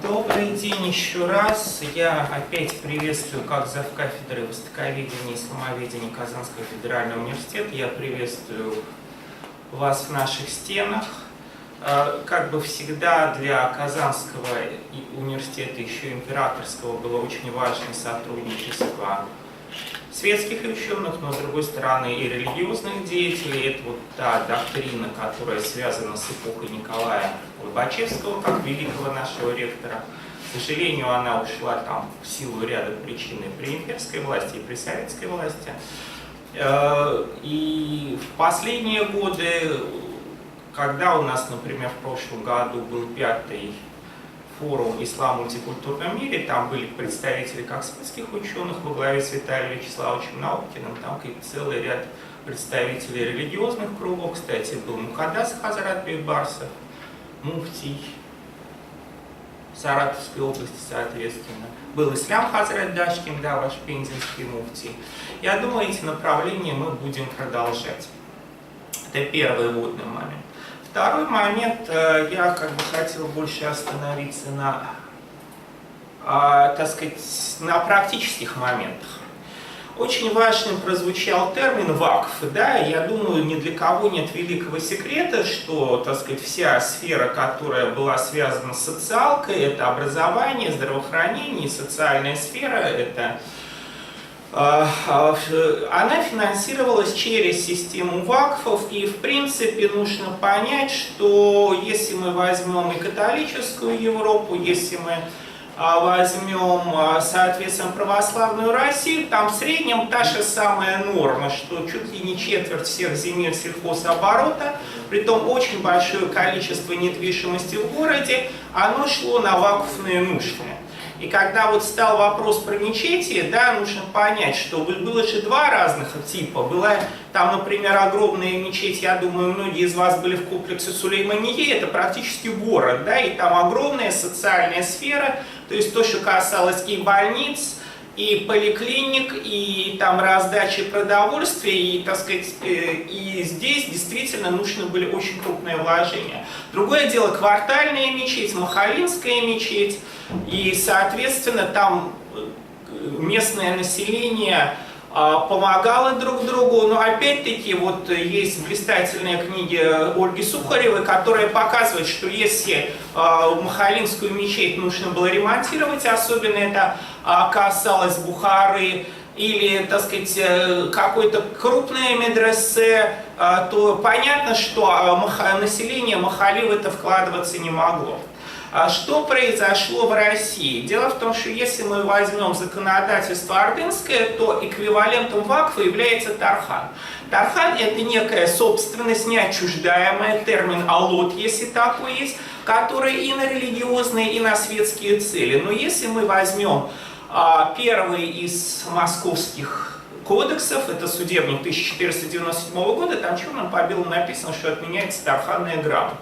Добрый день еще раз. Я опять приветствую как завкафедры востоковедения и исламоведения Казанского федерального университета. Я приветствую вас в наших стенах. Как бы всегда для Казанского университета, еще императорского, было очень важно сотрудничество светских ученых, но с другой стороны и религиозных деятелей. Это вот та доктрина, которая связана с эпохой Николая Лобачевского, как великого нашего ректора. К сожалению, она ушла там в силу ряда причин и при имперской власти, и при советской власти. И в последние годы, когда у нас, например, в прошлом году был 5-й форум «Ислам в мультикультурном мире», там были представители как светских ученых во главе с Виталием Вячеславовичем Наукиным, там и целый ряд представителей религиозных кругов. Кстати, был Мухаддас Хазрат Бейбарсов, муфтий Саратовской области, соответственно. Был Ислам Хазрат Дашкин, да, ваш пензенский муфтий. Я думаю, эти направления мы будем продолжать. Это первый вводный момент. Второй момент, я хотел больше остановиться на, так сказать, на практических моментах. Очень важным прозвучал термин «вакф». Да? Я думаю, ни для кого нет великого секрета, что, так сказать, вся сфера, которая была связана с социалкой, это образование, здравоохранение, социальная сфера, это она финансировалась через систему вакфов, и в принципе нужно понять, что если мы возьмем и католическую Европу, если мы возьмем, соответственно, православную Россию, там в среднем та же самая норма, что чуть ли не четверть всех земель сельхозоборота, притом очень большое количество недвижимости в городе, оно шло на вакфные нужды. И когда вот стал вопрос про мечети, да, нужно понять, что было же два разных типа. Была там, например, огромная мечеть, я думаю, многие из вас были в комплексе Сулеймание, это практически город, да, и там огромная социальная сфера, то есть то, что касалось и больниц, и поликлиник, и там раздачи продовольствия, и, так сказать, и здесь действительно нужны были очень крупные вложения. Другое дело квартальная мечеть, махалинская мечеть, и, соответственно, там местное население помогало друг другу, но опять-таки вот есть блистательная книга Ольги Сухаревой, которая показывает, что если Махалинскую мечеть нужно было ремонтировать, особенно это касалось Бухары или, так сказать, какой-то крупное медресе, то понятно, что население Махали в это вкладываться не могло. Что произошло в России? Дело в том, что если мы возьмем законодательство ордынское, то эквивалентом вакфа является тархан. Тархан – это некая собственность, неотчуждаемая, термин алот, если такой есть, который и на религиозные, и на светские цели. Но если мы возьмем первый из московских кодексов, это судебник 1497 года, там черным по белому написано, что отменяется тарханная грамота.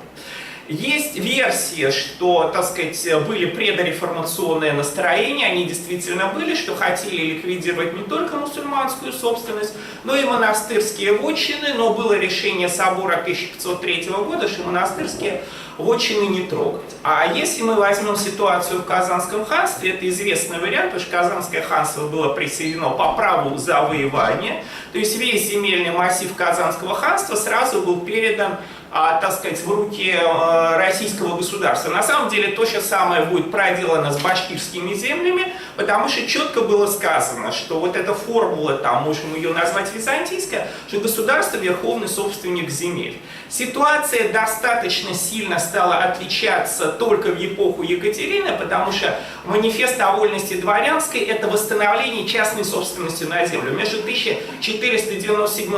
Есть версия, что, так сказать, были предреформационные настроения, они действительно были, что хотели ликвидировать не только мусульманскую собственность, но и монастырские вотчины, но было решение собора 1503 года, что монастырские вотчины не трогать. А если мы возьмем ситуацию в Казанском ханстве, это известный вариант, потому что Казанское ханство было присоединено по праву завоевания, то есть весь земельный массив Казанского ханства сразу был передан, так сказать, в руки российского государства. На самом деле то же самое будет проделано с башкирскими землями, потому что четко было сказано, что вот эта формула, там можем ее назвать византийская, что государство верховный собственник земель. Ситуация достаточно сильно стала отличаться только в эпоху Екатерины, потому что манифест о вольности дворянской – это восстановление частной собственности на землю. Между 1497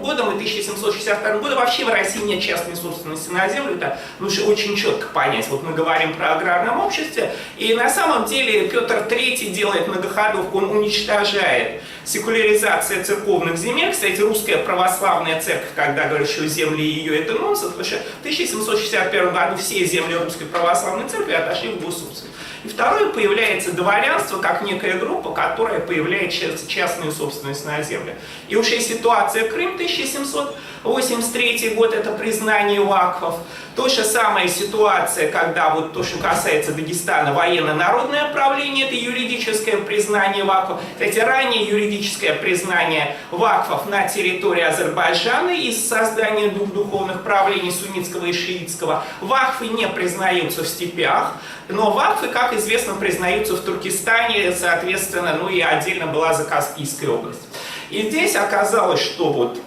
годом и 1762 годом вообще в России нет частной собственности на землю, это нужно очень четко понять. Вот мы говорим про аграрном обществе, и на самом деле Петр III делает многоходовку, он уничтожает секуляризацию церковных земель. Кстати, русская православная церковь, когда говорит, что земли ее это нонсенс, потому что в 1761 году все земли русской православной церкви отошли в госсобственность. И второе, появляется дворянство как некая группа, которая появляет частную собственность на земле. И уже ситуация Крым 1700 83 год – это признание вакфов. То же самая ситуация, когда вот то, что касается Дагестана, военно-народное правление – это юридическое признание вакфов. Кстати, ранее юридическое признание вакфов на территории Азербайджана из создания двух духовных правлений, суннитского и шиитского. Вакфы не признаются в степях, но вакфы, как известно, признаются в Туркестане, соответственно, ну и отдельно была Закаспийская область. И здесь оказалось, что вот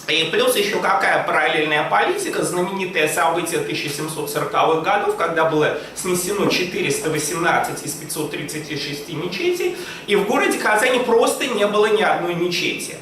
и плюс еще какая параллельная политика, знаменитое событие 1740-х годов, когда было снесено 418 из 536 мечетей, и в городе Казани просто не было ни одной мечети,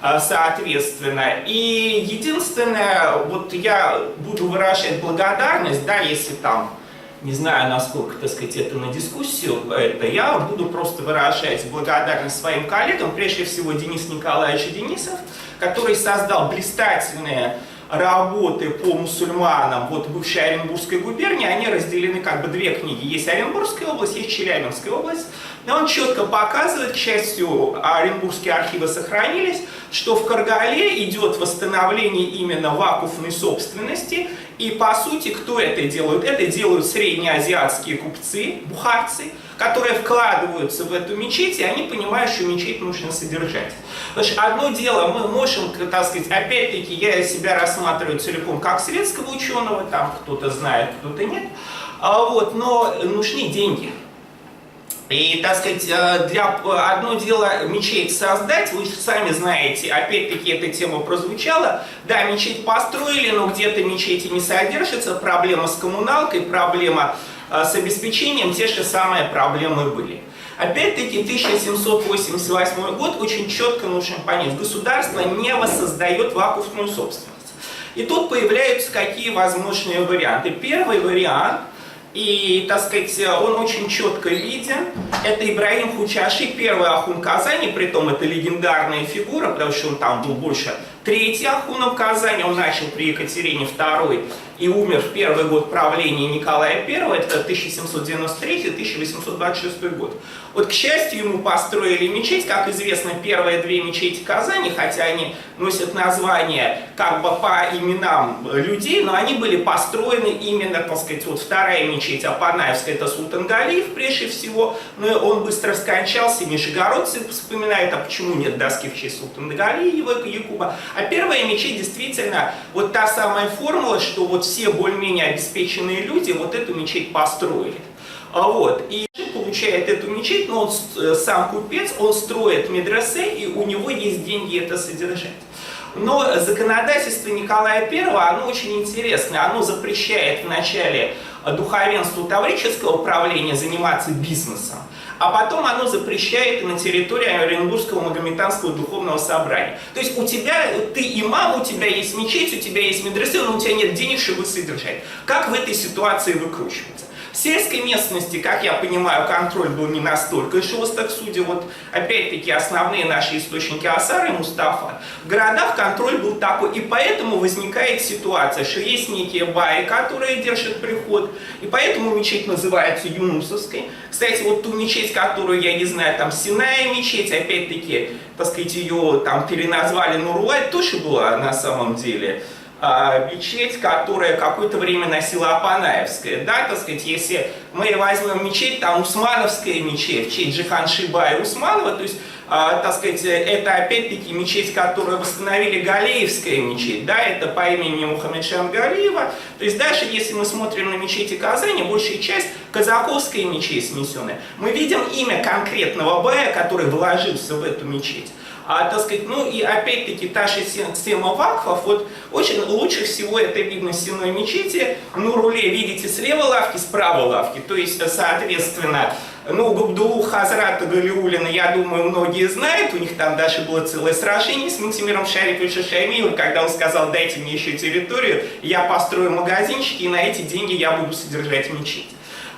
соответственно. И единственное, вот я буду выражать благодарность, да, если там, не знаю, насколько, так сказать, это на дискуссию, я буду просто выражать благодарность своим коллегам, прежде всего Денис Николаевич Денисов, который создал блистательные работы по мусульманам вот бывшей Оренбургской губернии. Они разделены как бы две книги. Есть Оренбургская область, есть Челябинская область. И он четко показывает, к счастью, Оренбургские архивы сохранились, что в Каргале идет восстановление именно вакуфной собственности. И по сути, кто это делает? Это делают среднеазиатские купцы, бухарцы, которые вкладываются в эту мечеть, и они понимают, что мечеть нужно содержать. Потому что одно дело, мы можем, так сказать, опять-таки, я себя рассматриваю целиком как светского ученого, там кто-то знает, кто-то нет, вот, но нужны деньги. И, так сказать, одно дело мечеть создать, вы сами знаете, опять-таки эта тема прозвучала, да, мечеть построили, но где-то мечети не содержатся, проблема с коммуналкой, проблема с обеспечением, те же самые проблемы были. Опять-таки 1788 год очень четко нужно понять, государство не воссоздает вакуфную собственность. И тут появляются какие возможные варианты. Первый вариант, и, так сказать, он очень четко виден, это Ибрагим Хучаши, первый ахун Казани, притом это легендарная фигура, потому что он там был больше третий ахуном Казани, он начал при Екатерине II и умер в первый год правления Николая I, это 1793-1826 год. Вот, к счастью, ему построили мечеть, как известно, первые две мечети Казани, хотя они носят название как бы по именам людей, но они были построены именно, так сказать, вот вторая мечеть Апанаевская, это Султан Галиев прежде всего, но он быстро скончался, нижегородцы вспоминают, а почему нет доски в честь Султана Галиева, Якуба. А первая мечеть действительно вот та самая формула, что вот все более-менее обеспеченные люди вот эту мечеть построили. Вот. И получает эту мечеть, но он сам купец, он строит медресе, и у него есть деньги это содержать. Но законодательство Николая I, оно очень интересное, оно запрещает вначале духовенству таврического правления заниматься бизнесом, а потом оно запрещает на территории Оренбургского магометанского духовного собрания. То есть у тебя, ты имам, у тебя есть мечеть, у тебя есть медресе, но у тебя нет денег, чтобы содержать. Как в этой ситуации выкручиваться? В сельской местности, как я понимаю, контроль был не настолько жесток, судя вот опять-таки основные наши источники Асар и Мустафа. В городах контроль был такой, и поэтому возникает ситуация, что есть некие баи, которые держат приход, и поэтому мечеть называется Юнусовской. Кстати, вот ту мечеть, которую, я не знаю, там Синая мечеть, опять-таки, так сказать, ее там переназвали Нуруай, тоже была на самом деле мечеть, которая какое-то время носила Апанаевская. Да, так сказать, если мы возьмем мечеть, там Усмановская мечеть, в честь Джиханшиба и Усманова, то есть, так сказать, это опять-таки мечеть, которую восстановили Галеевская мечеть, да, это по имени Мухаммеджан Галиева. То есть дальше, если мы смотрим на мечети Казани, большая часть Казаковская мечеть снесенная. Мы видим имя конкретного бая, который вложился в эту мечеть. Так сказать, ну и опять-таки та же тема вакфов, вот очень лучше всего это видно в Сенной мечети. Ну, руле видите слева лавки, справа лавки, то есть, соответственно, ну, Габдулу Хазрата Галиуллина, я думаю, многие знают, у них там даже было целое сражение с Ментимиром Шариповичем Шаймиевым, когда он сказал, дайте мне еще территорию, я построю магазинчики, и на эти деньги я буду содержать мечеть.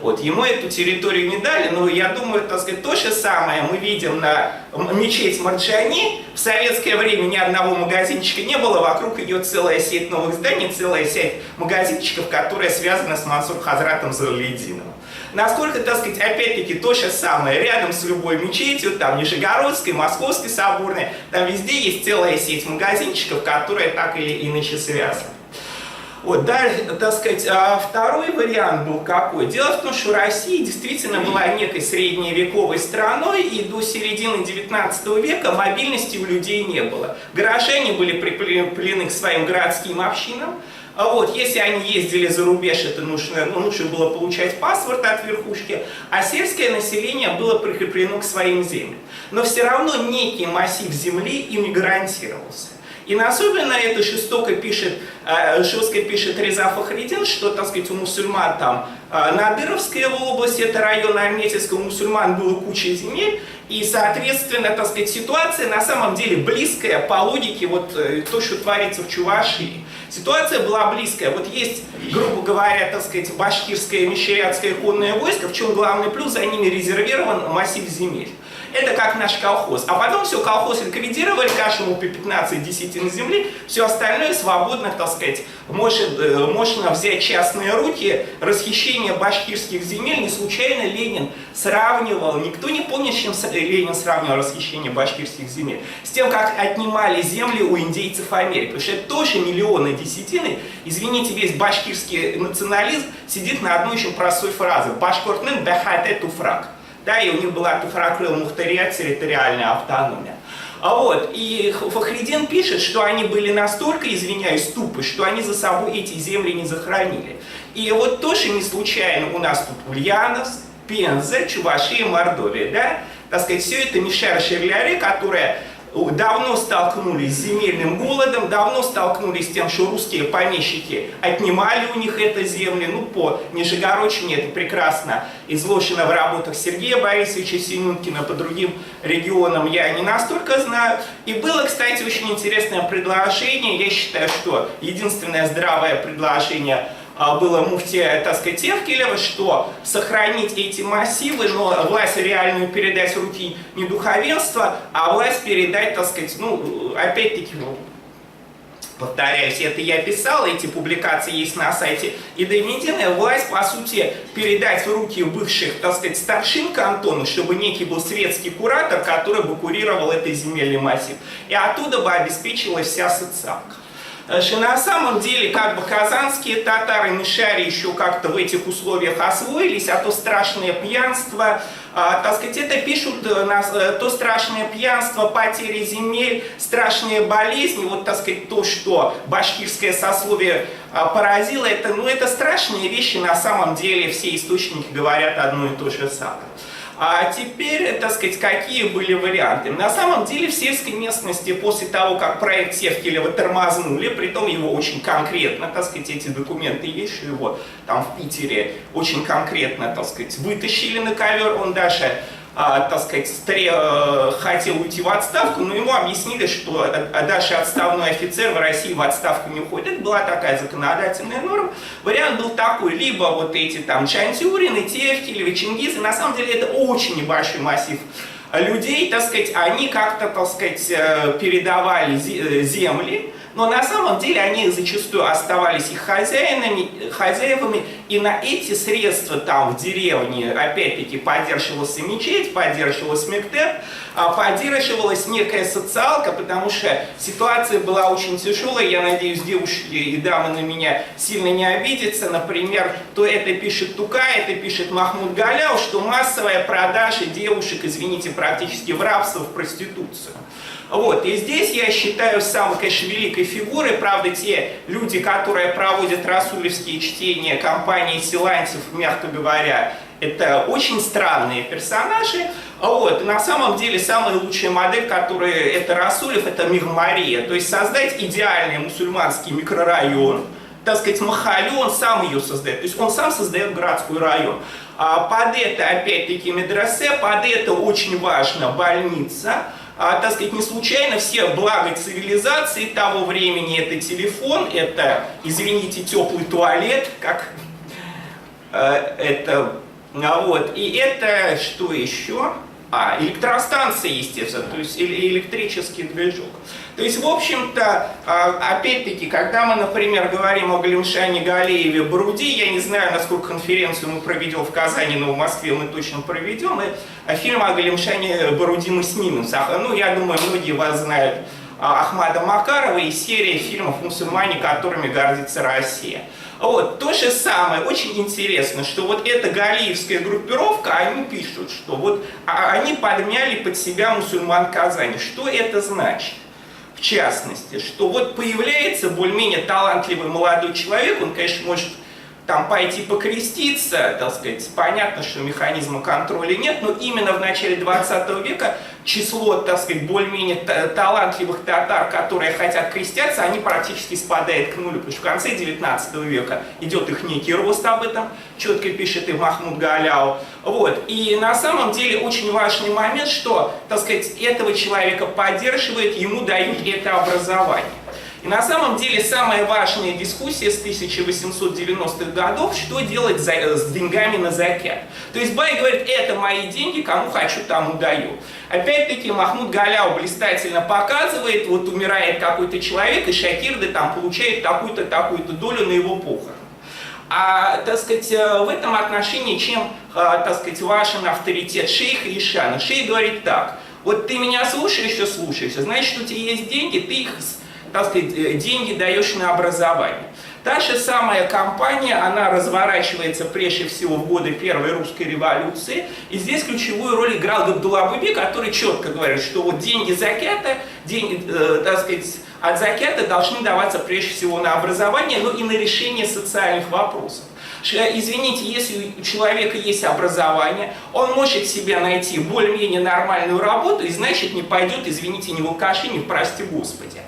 Вот, ему эту территорию не дали, но я думаю, так сказать, то же самое мы видим на мечеть Марджани. В советское время ни одного магазинчика не было, вокруг идет целая сеть новых зданий, целая сеть магазинчиков, которая связана с Мансур Хазратом Залалетдиновым. Насколько, так сказать, опять-таки то же самое, рядом с любой мечетью, там Нижегородской, Московской соборной, там везде есть целая сеть магазинчиков, которые так или иначе связаны. Вот, далее, так сказать, второй вариант был какой? Дело в том, что Россия действительно была некой средневековой страной, и до середины 19 века мобильности у людей не было. Горожане были прикреплены к своим городским общинам. Вот, если они ездили за рубеж, это нужно было получать паспорт от верхушки, а сельское население было прикреплено к своим землям. Но все равно некий массив земли им не гарантировался. И особенно это жестко пишет Реза Фахриддин, что, так сказать, у мусульман там Надыровская область, это район Альметьевского, у мусульман было куча земель, и, соответственно, так сказать, ситуация на самом деле близкая по логике вот то, что творится в Чувашии. Ситуация была близкая. Вот есть, грубо говоря, так сказать, башкирское мещерятское конное войско, в чем главный плюс, за ними резервирован массив земель. Это как наш колхоз. А потом все, колхоз ликвидировали, каждому по 15 десятин земли, все остальное свободно, так сказать, можно взять частные руки. Расхищение башкирских земель не случайно Ленин сравнивал, никто не помнит, с чем Ленин сравнивал расхищение башкирских земель, с тем, как отнимали земли у индейцев Америки. Потому что это тоже миллионы десятины. Извините, весь башкирский национализм сидит на одной очень простой фразе: «Башкортным бехате туфрак». Да, и у них была туфракрыл мухтариат, территориальная автономия. Вот, и Фахриддин пишет, что они были настолько, извиняюсь, тупы, что они за собой эти земли не захоронили. И вот тоже не случайно у нас тут Ульяновск, Пенза, Чувашия, Мордовия, да? Так сказать, все это мишар-шерляри, которые давно столкнулись с земельным голодом, давно столкнулись с тем, что русские помещики отнимали у них это земли. Ну, по Нижегородчине это прекрасно изложено в работах Сергея Борисовича Семенкина, по другим регионам я не настолько знаю. И было, кстати, очень интересное предложение. Я считаю, что единственное здравое предложение было муфтия, так сказать, Тевкелева, что сохранить эти массивы, но власть реальную передать в руки не духовенства, а власть передать, так сказать, ну, опять-таки, повторяюсь, это я писал, эти публикации есть на сайте Идемедины, власть, по сути, передать в руки бывших, так сказать, старшин кантона, чтобы некий был светский куратор, который бы курировал этот земельный массив, и оттуда бы обеспечилась вся социалка. На самом деле, как бы казанские татары, мишари еще как-то в этих условиях освоились, а то страшное пьянство, так сказать, это пишут, то страшное пьянство, потери земель, страшные болезни, вот, так сказать, то, что башкирское сословие поразило, это, ну, это страшные вещи, на самом деле все источники говорят одно и то же самое. А теперь, так сказать, какие были варианты? На самом деле в сельской местности после того, как проект Тевкелева тормознули, притом его очень конкретно, так сказать, эти документы есть, что его там в Питере очень конкретно, так сказать, вытащили на ковер, он даже, так сказать, хотел уйти в отставку, но ему объяснили, что даже отставной офицер в России в отставку не уходит. Это была такая законодательная норма. Вариант был такой: либо вот эти там Джантюрины, Тевкелевы, Чингизы, на самом деле это очень небольшой массив людей, так сказать, они как-то, так сказать, передавали земли, но на самом деле они зачастую оставались их хозяевами, и на эти средства там в деревне, опять-таки, поддерживалась мечеть, поддерживалась мектеп, поддерживалась некая социалка, потому что ситуация была очень тяжелая. Я надеюсь, девушки и дамы на меня сильно не обидятся. Например, то это пишет Тукай, это пишет Махмуд Галяу, что массовая продажа девушек, извините, практически в рабство, в проституцию. Вот, и здесь я считаю самой, конечно, великой фигурой, правда, те люди, которые проводят расулевские чтения компании Силантьев, мягко говоря, это очень странные персонажи. Вот, на самом деле самая лучшая модель, которая это Расулев, это Мигмария, то есть создать идеальный мусульманский микрорайон, так сказать, Махалю, он сам ее создает, то есть он сам создает городской район. Под это, опять-таки, медресе, под это очень важно больница. Так сказать, не случайно все блага цивилизации того времени — это телефон, это, извините, теплый туалет, как это Вот. И это что еще? Электростанция, естественно, то есть электрический движок. То есть, в общем-то, опять-таки, когда мы, например, говорим о Галимшане Галееве Боруди, я не знаю, насколько конференцию мы проведем в Казани, но в Москве мы точно проведем, и фильм о Галимшане Боруди мы снимем. Ну, я думаю, многие вас знают Ахмада Макарова и серия фильмов «Мусульмане, которыми гордится Россия». Вот, то же самое, очень интересно, что вот эта галиевская группировка, они пишут, что вот они подмяли под себя мусульман Казани. Что это значит? В частности, что вот появляется более-менее талантливый молодой человек, он, конечно, может там пойти покреститься, так сказать, понятно, что механизма контроля нет, но именно в начале 20 века число, так сказать, более-менее талантливых татар, которые хотят креститься, они практически спадает к нулю, потому что в конце 19 века идет их некий рост, об этом четко пишет и Махмуд Галяу. Вот. И на самом деле очень важный момент, что, так сказать, этого человека поддерживает, ему дают это образование. И на самом деле самая важная дискуссия с 1890-х годов, что делать с деньгами на закят. То есть Бай говорит, это мои деньги, кому хочу, тому даю. Опять-таки Махмуд Галяу блистательно показывает, вот умирает какой-то человек, и шакирды там получают такую-то долю на его похорон. Так сказать, в этом отношении чем, так сказать, важен авторитет шейха и шана? Шейх говорит так, вот ты меня слушаешься, значит, у тебя есть деньги, ты их, так сказать, деньги даешь на образование. Та же самая кампания, она разворачивается прежде всего в годы Первой русской революции. И здесь ключевую роль играл Габдулла Буби, который четко говорит, что вот деньги закята, так сказать, от закята должны даваться прежде всего на образование, но и на решение социальных вопросов. Извините, если у человека есть образование, он может себе найти более-менее нормальную работу и, значит, не пойдет, извините, ни в алкаши, ни в прости Господи.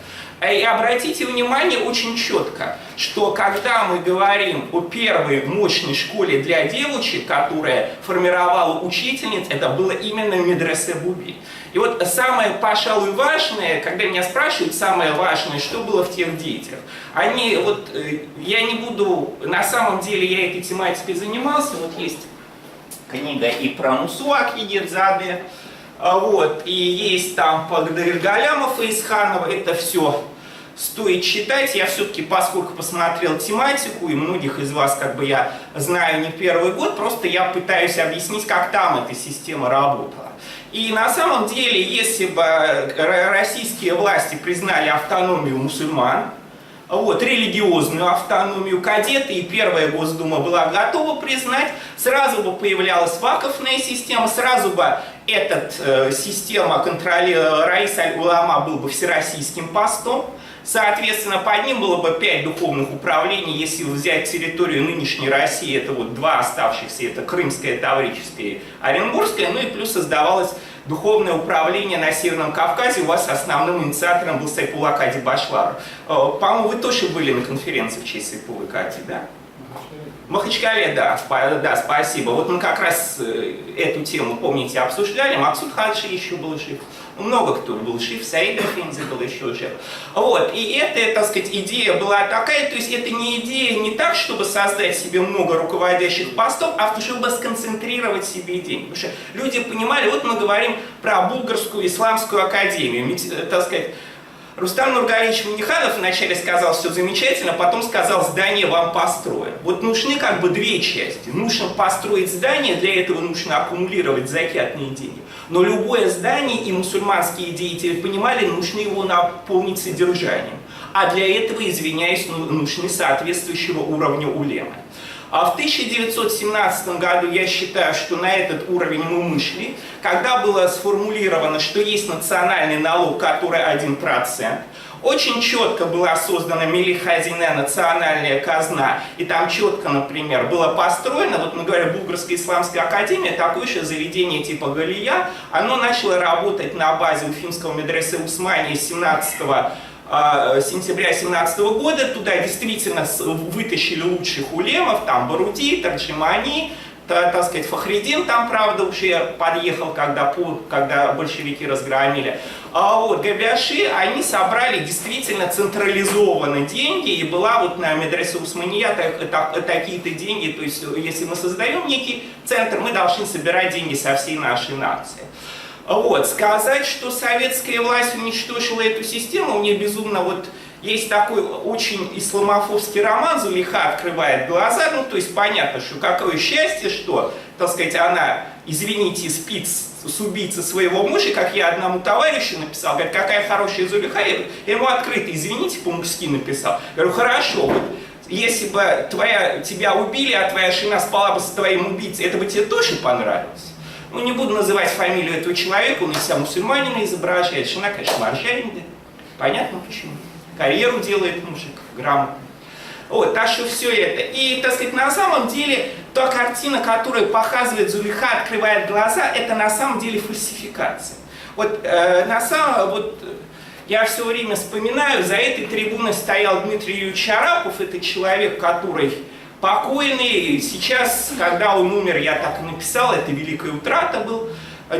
И обратите внимание очень четко, что когда мы говорим о первой мощной школе для девочек, которая формировала учительниц, это было именно медресе Буби. И вот самое, пожалуй, важное, когда меня спрашивают, самое важное, что было в тех детях, они, вот, я не буду, на самом деле я этой тематикой занимался, вот есть книга и про Мусуак Едирзаде, вот, и есть там Пагдыр Галямов и Исханова, это все стоит читать. Я все-таки, поскольку посмотрел тематику, и многих из вас, как бы, я знаю не первый год, просто я пытаюсь объяснить, как там эта система работала. И на самом деле, если бы российские власти признали автономию мусульман, вот, религиозную автономию, кадеты и первая Госдума была готова признать, сразу бы появлялась вакфная система, сразу бы эта система контроля Раис аль-Улама был бы всероссийским постом. Соответственно, под ним было бы 5 духовных управлений. Если взять территорию нынешней России, это вот 2 оставшихся, это Крымское, Таврическое и Оренбургское, ну и плюс создавалось духовное управление на Северном Кавказе. У вас основным инициатором был Сайфулла Кади Башлар. По-моему, вы тоже были на конференции в честь Сайфуллы Кади, да? В Махачкале, да, спасибо. Вот мы как раз эту тему, помните, обсуждали. Максуд Хаджи еще был жив. Много кто был жив, Саид Эфенди был еще жив. Вот. И эта, так сказать, идея была такая, то есть это не идея не так, чтобы создать себе много руководящих постов, а чтобы сконцентрировать себе деньги. Потому что люди понимали, вот мы говорим про Булгарскую исламскую академию, ведь, так сказать, Рустам Нургалиевич Миниханов вначале сказал, все замечательно, потом сказал, здание вам построим. Вот нужны как бы 2 части. Нужно построить здание, для этого нужно аккумулировать закятные деньги. Но любое здание, и мусульманские деятели понимали, нужно его наполнить содержанием. А для этого, извиняюсь, нужны соответствующего уровня улемы. А в 1917 году, я считаю, что на этот уровень мы шли, когда было сформулировано, что есть национальный налог, который 1%, очень четко была создана Милли-Хазине, национальная казна, и там четко, например, было построено, вот мы говорим, Булгарская исламская академия, такое же заведение типа Галия, оно начало работать на базе Уфимского медресе Усмании с 17 сентября 2017 года. Туда действительно вытащили лучших улемов, там Баруди, Тарджимани, так сказать, Фахриддин там, правда, уже подъехал, когда большевики разгромили. А вот Габяши, они собрали действительно централизованно деньги, и была вот на медресе Усмания такие-то деньги, то есть если мы создаем некий центр, мы должны собирать деньги со всей нашей нации. Вот, сказать, что советская власть уничтожила эту систему, мне безумно вот... Есть такой очень исламофобский роман «Зулейха открывает глаза», ну то есть понятно, что какое счастье, что, так сказать, она, извините, спит с убийцей своего мужа, как я одному товарищу написал, говорит, какая хорошая Зулейха, я ему открыто, извините, по-мужски написал. Я говорю, хорошо, вот, если бы тебя убили, а твоя жена спала бы с твоим убийцей, это бы тебе тоже понравилось? Ну не буду называть фамилию этого человека, он из себя мусульманина изображает, жена, конечно, маржавенькая, понятно почему. Карьеру делает мужик, грамотно. Вот, так что все это. И, так сказать, на самом деле, та картина, которую показывает Зулейха, открывает глаза, это на самом деле фальсификация. Вот, я все время вспоминаю, за этой трибуной стоял Дмитрий Юрьевич Арапов, это человек, который покойный. Сейчас, когда он умер, я так и написал, это великая утрата был,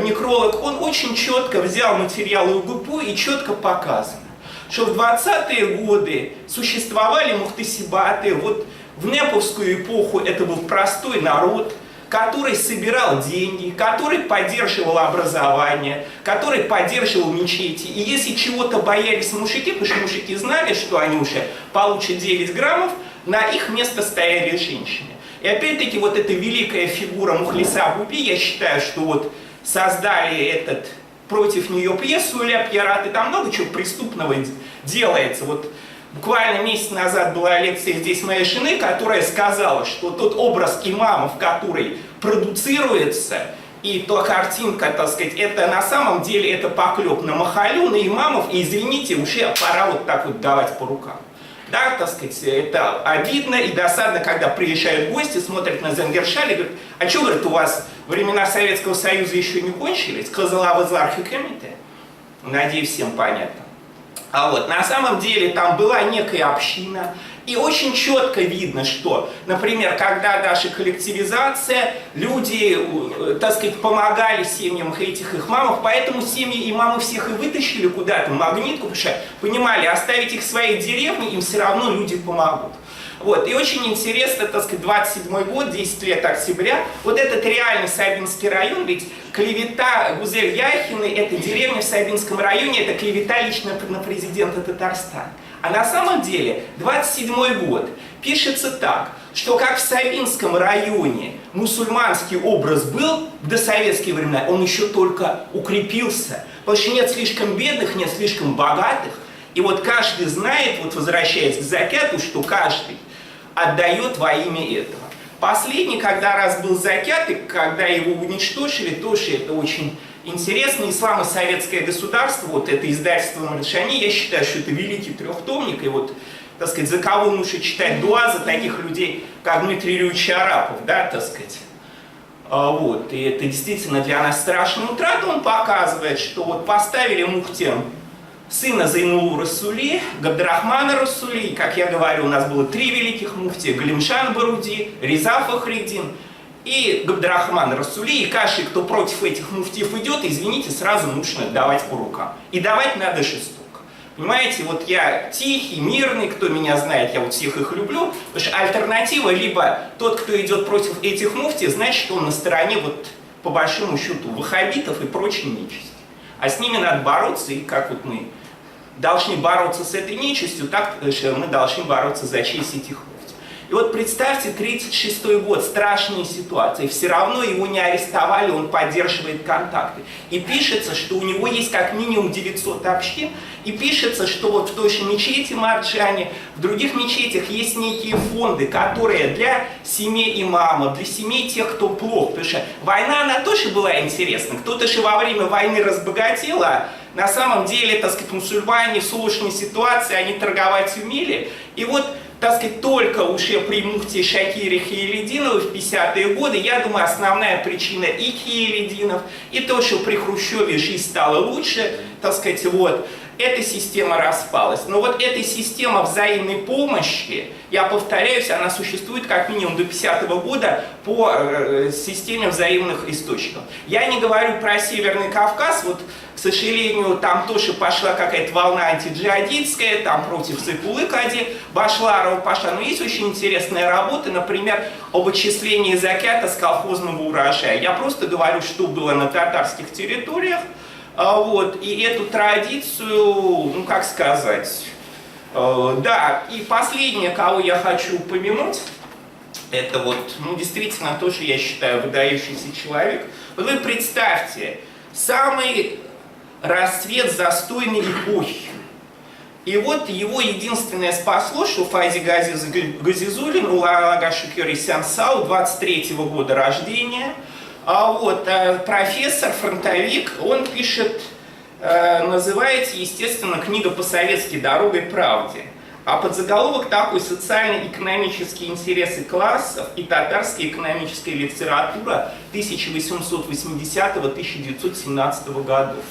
некролог, он очень четко взял материалы УГПУ и четко показано, что в 20-е годы существовали мухтасибаты, вот в неповскую эпоху это был простой народ, который собирал деньги, который поддерживал образование, который поддерживал мечети. И если чего-то боялись мужики, потому что мужики знали, что они уже получат 9 граммов, на их место стояли женщины. И опять-таки вот эта великая фигура Мухлиса Буби, я считаю, что вот создали против нее пьесу «Ля Пьерат», и там много чего преступного делается. Вот буквально месяц назад была лекция здесь моей жены, которая сказала, что тот образ имамов, который продуцируется, и та картинка, так сказать, это на самом деле это поклеп на махалю, на имамов, и извините, уже пора вот так вот давать по рукам. Да, так сказать, это обидно и досадно, когда приезжают гости, смотрят на Зангершали и говорят, а что, говорит, у вас времена Советского Союза еще не кончились? Казалава Зархи Комите. Надеюсь, всем понятно. А вот, на самом деле там была некая община, и очень четко видно, что, например, когда даже коллективизация, люди, так сказать, помогали семьям этих их мамов, поэтому семьи и мамы всех и вытащили куда-то в Магнитку, потому что понимали, оставить их в своей деревне, им все равно люди помогут. Вот. И очень интересно, так сказать, 27-й год, 10 лет октября, вот этот реальный Сабинский район, ведь клевета Гузель Яхиной, это деревня в Сабинском районе, это клевета лично на президента Татарстана. А на самом деле 27-й год пишется так, что как в Сабинском районе мусульманский образ был в досоветские времена, он еще только укрепился, потому что нет слишком бедных, нет слишком богатых. И вот каждый знает, вот возвращаясь к закяту, что каждый отдает во имя этого. Последний, когда раз был закят, и когда его уничтожили, тоже это очень интересно. «Ислам и советское государство», вот это издательство Маршани, я считаю, что это великий трехтомник, и вот, так сказать, за кого нужно читать дуа, за таких людей, как Дмитрий Юрьевич Арапов, да, так сказать. Вот, и это действительно для нас страшная утрата. Он показывает, что вот поставили муфти сына Зайнулу Расули, Габдрахмана Расули, и, как я говорю, у нас было 3 великих муфтия: Галимшан Баруди, Реза Фахриддин и Габдрахман Расули. И каждый, кто против этих муфтиев идет, извините, сразу нужно давать по рукам. И давать надо жестоко. Понимаете, вот я тихий, мирный, кто меня знает, я вот всех их люблю, потому что альтернатива, либо тот, кто идет против этих муфтиев, значит, что он на стороне, вот по большому счету, ваххабитов и прочей нечисти. А с ними надо бороться, и как вот мы должны бороться с этой нечистью, так мы должны бороться за честь этих муфтий. И вот представьте, 1936 год, страшная ситуация, все равно его не арестовали, он поддерживает контакты. И пишется, что у него есть как минимум 900 общин, и пишется, что вот в той же мечети Марджани, в других мечетях есть некие фонды, которые для семей имамов, для семей тех, кто плох. Потому что война, она тоже была интересна. Кто-то же во время войны разбогател, а на самом деле, так сказать, мусульмане в сложной ситуации, они торговать умели. И вот, так сказать, только уже при муфтии Шакире Хиелидиновой в 50-е годы, я думаю, основная причина и Хиелидинов, и то, что при Хрущеве жизнь стала лучше, так сказать, вот. эта система распалась. Но вот эта система взаимной помощи, я повторяюсь, она существует как минимум до 50-го года по системе взаимных источников. Я не говорю про Северный Кавказ, вот, к сожалению, там тоже пошла какая-то волна антиджихадистская, там против Сайфуллы Кади Башларова пошла. Но есть очень интересные работы, например, об отчислении закята с колхозного урожая. Я просто говорю, что было на татарских территориях. Вот, и эту традицию, ну как сказать, да, и последнее, кого я хочу упомянуть, это вот, ну действительно тоже, я считаю, выдающийся человек. Вот вы представьте, самый расцвет застойной эпохи. И вот его единственное спасло, что Файзи Газизуллин, Улага Шукер Сянсау, 23-го года рождения. Вот, профессор, фронтовик, он пишет, называется, естественно, книга по-советски «Дорогой к правде». А подзаголовок такой: «Социально-экономические интересы классов и татарская экономическая литература 1880-1917 годов».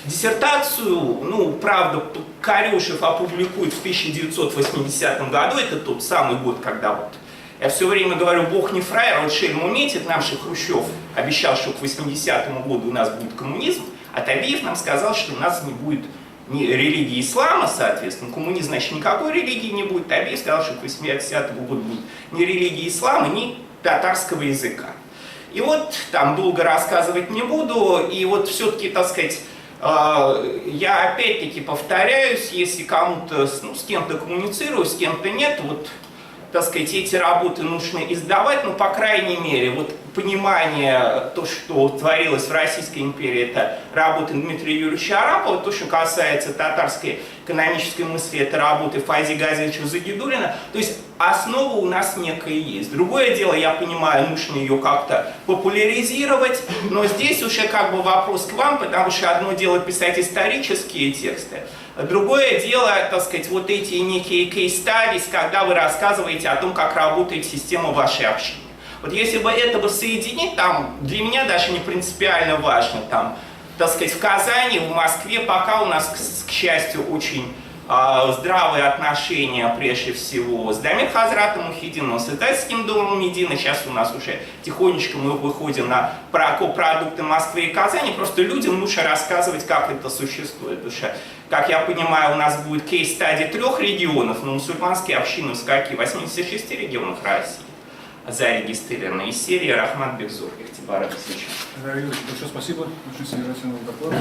Диссертацию, ну, правда, Корюшев опубликует в 1980 году, это тот самый год, когда вот я все время говорю, бог не фраер, вот шельму метит, нам же Хрущев обещал, что к 80-му году у нас будет коммунизм, а Табиев нам сказал, что у нас не будет ни религии ислама, соответственно, коммунизм, значит, никакой религии не будет. Табиев сказал, что к 80-му году будет ни религии ислама, ни татарского языка. И вот там долго рассказывать не буду, и вот все-таки, так сказать, я опять-таки повторяюсь, если кому-то, ну, с кем-то коммуницирую, с кем-то нет, вот, так сказать, эти работы нужно издавать, но, по крайней мере, вот понимание, то, что творилось в Российской империи, это работы Дмитрия Юрьевича Арапова, то, что касается татарской экономической мысли, это работы Файзи Газизовича Загидуллина, то есть основа у нас некая есть. Другое дело, я понимаю, нужно ее как-то популяризировать, но здесь уже как бы вопрос к вам, потому что одно дело писать исторические тексты, другое дело, так сказать, вот эти некие кейс-стадис, когда вы рассказываете о том, как работает система вашей общины. Вот если бы это бы соединить, там, для меня даже не принципиально важно, там, так сказать, в Казани, в Москве пока у нас, к счастью, очень здравые отношения, прежде всего, с Дамир Хазратом Мухидином, с Издательским домом Медина. Сейчас у нас уже тихонечко мы выходим на продукты Москвы и Казани. Просто людям лучше рассказывать, как это существует. Потому что, как я понимаю, у нас будет кейс-стадия 3 регионов, но мусульманские общины в скольки? 86 регионах России зарегистрированы. Из серии Рахмат Бекзор, Ихтибар Алексеевич. Большое спасибо, очень содержательный доклад.